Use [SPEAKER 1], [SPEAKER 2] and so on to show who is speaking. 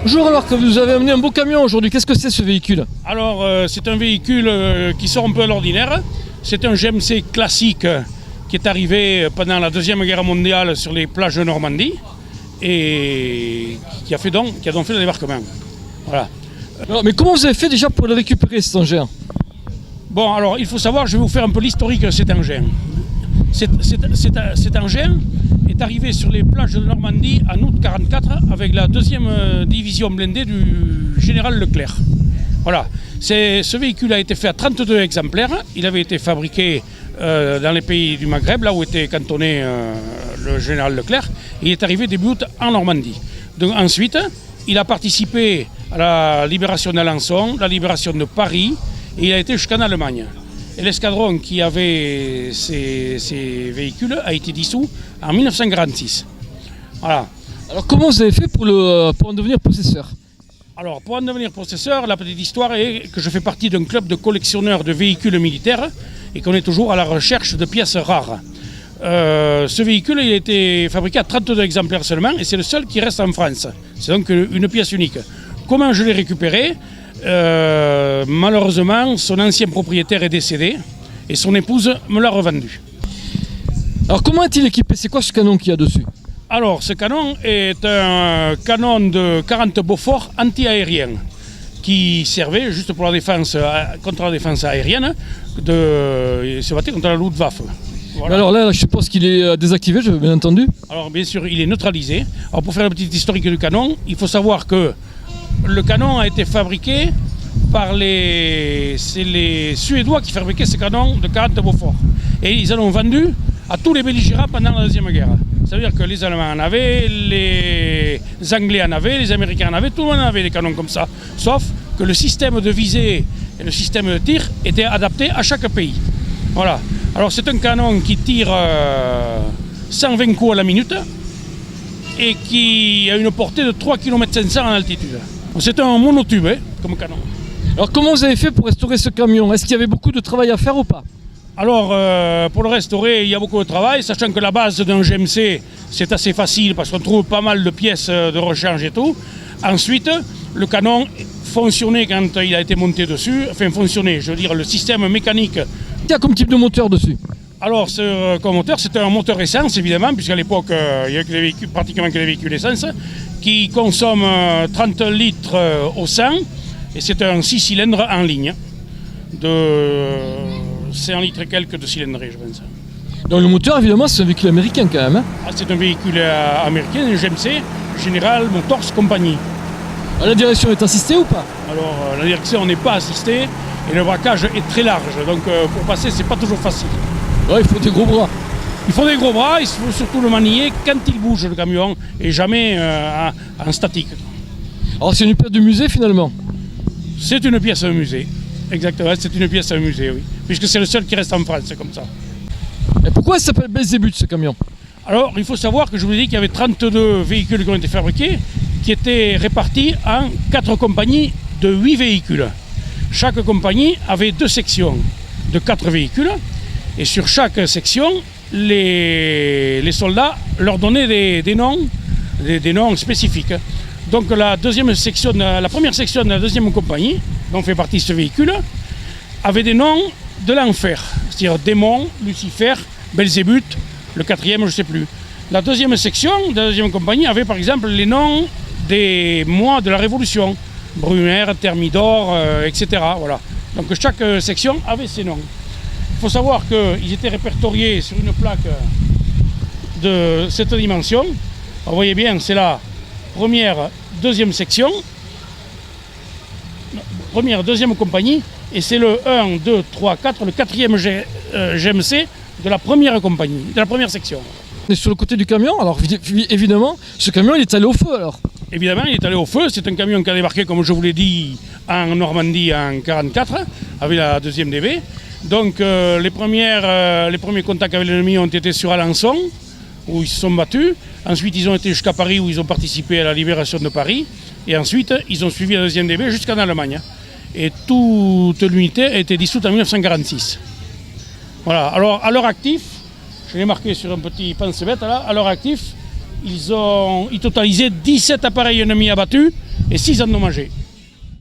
[SPEAKER 1] Bonjour, alors que vous avez amené un beau camion aujourd'hui, qu'est-ce que c'est ce véhicule?
[SPEAKER 2] Alors, c'est un véhicule qui sort un peu à l'ordinaire. C'est un GMC classique qui est arrivé pendant la Deuxième Guerre mondiale sur les plages de Normandie et qui a donc fait le débarquement. Voilà.
[SPEAKER 1] Alors, mais comment vous avez fait déjà pour le récupérer cet engin?
[SPEAKER 2] Bon, alors, il faut savoir, je vais vous faire un peu l'historique de cet engin. Cet engin est arrivé sur les plages de Normandie en août 1944 avec la deuxième division blindée du général Leclerc. Voilà. Ce véhicule a été fait à 32 exemplaires. Il avait été fabriqué dans les pays du Maghreb, là où était cantonné le général Leclerc. Il est arrivé début août en Normandie. Donc, ensuite, il a participé à la libération d'Alençon, la libération de Paris, et il a été jusqu'en Allemagne. Et l'escadron qui avait ces véhicules a été dissous en 1946. Voilà.
[SPEAKER 1] Alors comment vous avez fait pour en devenir possesseur?
[SPEAKER 2] Alors pour en devenir possesseur, la petite histoire est que je fais partie d'un club de collectionneurs de véhicules militaires et qu'on est toujours à la recherche de pièces rares. Ce véhicule il a été fabriqué à 32 exemplaires seulement et c'est le seul qui reste en France. C'est donc une pièce unique. Comment je l'ai récupéré? Malheureusement, son ancien propriétaire est décédé et son épouse me l'a revendu.
[SPEAKER 1] Alors comment est-il équipé? C'est quoi ce canon qu'il y a dessus?
[SPEAKER 2] Alors ce canon est un canon de 40 Beaufort anti-aérien qui servait juste pour la défense, contre la défense aérienne, il se battait contre la Luftwaffe. Voilà.
[SPEAKER 1] Alors là, je suppose qu'il est désactivé, bien entendu.
[SPEAKER 2] Alors bien sûr, il est neutralisé. Alors pour faire la petite historique du canon, il faut savoir que le canon a été fabriqué par c'est les Suédois qui fabriquaient ces canons de 40 Beaufort. Et ils en ont vendu à tous les belligérants pendant la Deuxième Guerre. Ça veut dire que les Allemands en avaient, les Anglais en avaient, les Américains en avaient, tout le monde en avait des canons comme ça. Sauf que le système de visée et le système de tir étaient adaptés à chaque pays. Voilà. Alors c'est un canon qui tire 120 coups à la minute et qui a une portée de 3,5 km en altitude. C'est un monotube comme canon.
[SPEAKER 1] Alors comment vous avez fait pour restaurer ce camion? Est-ce qu'il y avait beaucoup de travail à faire ou pas?
[SPEAKER 2] Alors pour le restaurer, il y a beaucoup de travail, sachant que la base d'un GMC c'est assez facile parce qu'on trouve pas mal de pièces de rechange et tout. Ensuite, le canon fonctionnait quand il a été monté dessus, enfin fonctionnait, je veux dire le système mécanique.
[SPEAKER 1] Il y a comme type de moteur dessus?
[SPEAKER 2] Alors, comme moteur, c'était un moteur essence, évidemment, puisqu'à l'époque, il n'y avait pratiquement que des véhicules essence, qui consomment 30 litres au 100, et c'est un 6 cylindres en ligne, de 100 litres et quelques de cylindrée, je pense.
[SPEAKER 1] Donc le moteur, évidemment, c'est un véhicule américain quand même. Hein?
[SPEAKER 2] C'est un véhicule américain, un GMC, General Motors Company.
[SPEAKER 1] La direction est assistée ou pas?
[SPEAKER 2] Alors, la direction n'est pas assistée, et le braquage est très large, donc pour passer, c'est pas toujours facile.
[SPEAKER 1] Ouais, il faut des gros bras.
[SPEAKER 2] Il faut des gros bras, il faut surtout le manier quand il bouge le camion et jamais en statique.
[SPEAKER 1] Alors c'est une pièce de musée finalement?
[SPEAKER 2] C'est une pièce de musée, exactement, c'est une pièce de musée, oui. Puisque c'est le seul qui reste en France, c'est comme ça.
[SPEAKER 1] Et pourquoi ça s'appelle Belzébuth ce camion?
[SPEAKER 2] Alors il faut savoir que je vous ai dit qu'il y avait 32 véhicules qui ont été fabriqués, qui étaient répartis en 4 compagnies de 8 véhicules. Chaque compagnie avait 2 sections de 4 véhicules. Et sur chaque section, les soldats leur donnaient des noms spécifiques. Donc la première section de la deuxième compagnie, dont fait partie ce véhicule, avait des noms de l'enfer, c'est-à-dire démon, Lucifer, Belzébuth, le 4e, je ne sais plus. La deuxième section de la deuxième compagnie avait par exemple les noms des mois de la Révolution, Brumaire, Thermidor, etc. Voilà. Donc chaque section avait ses noms. Il faut savoir qu'ils étaient répertoriés sur une plaque de cette dimension. Vous voyez bien, c'est la deuxième section, deuxième compagnie, et c'est le 1, 2, 3, 4, le 4e GMC de la première compagnie, de la première section.
[SPEAKER 1] On est sur le côté du camion, alors évidemment, ce camion il est allé au feu alors?
[SPEAKER 2] Évidemment, il est allé au feu, c'est un camion qui a débarqué, comme je vous l'ai dit, en Normandie en 1944, avec la deuxième DB. Donc les premiers contacts avec l'ennemi ont été sur Alençon, où ils se sont battus. Ensuite, ils ont été jusqu'à Paris, où ils ont participé à la libération de Paris. Et ensuite, ils ont suivi la deuxième DB jusqu'en Allemagne. Et toute l'unité a été dissoute en 1946. Voilà. Alors, à leur actif, je l'ai marqué sur un petit pense-bête là, à leur actif, ils totalisaient 17 appareils ennemis abattus et 6 endommagés.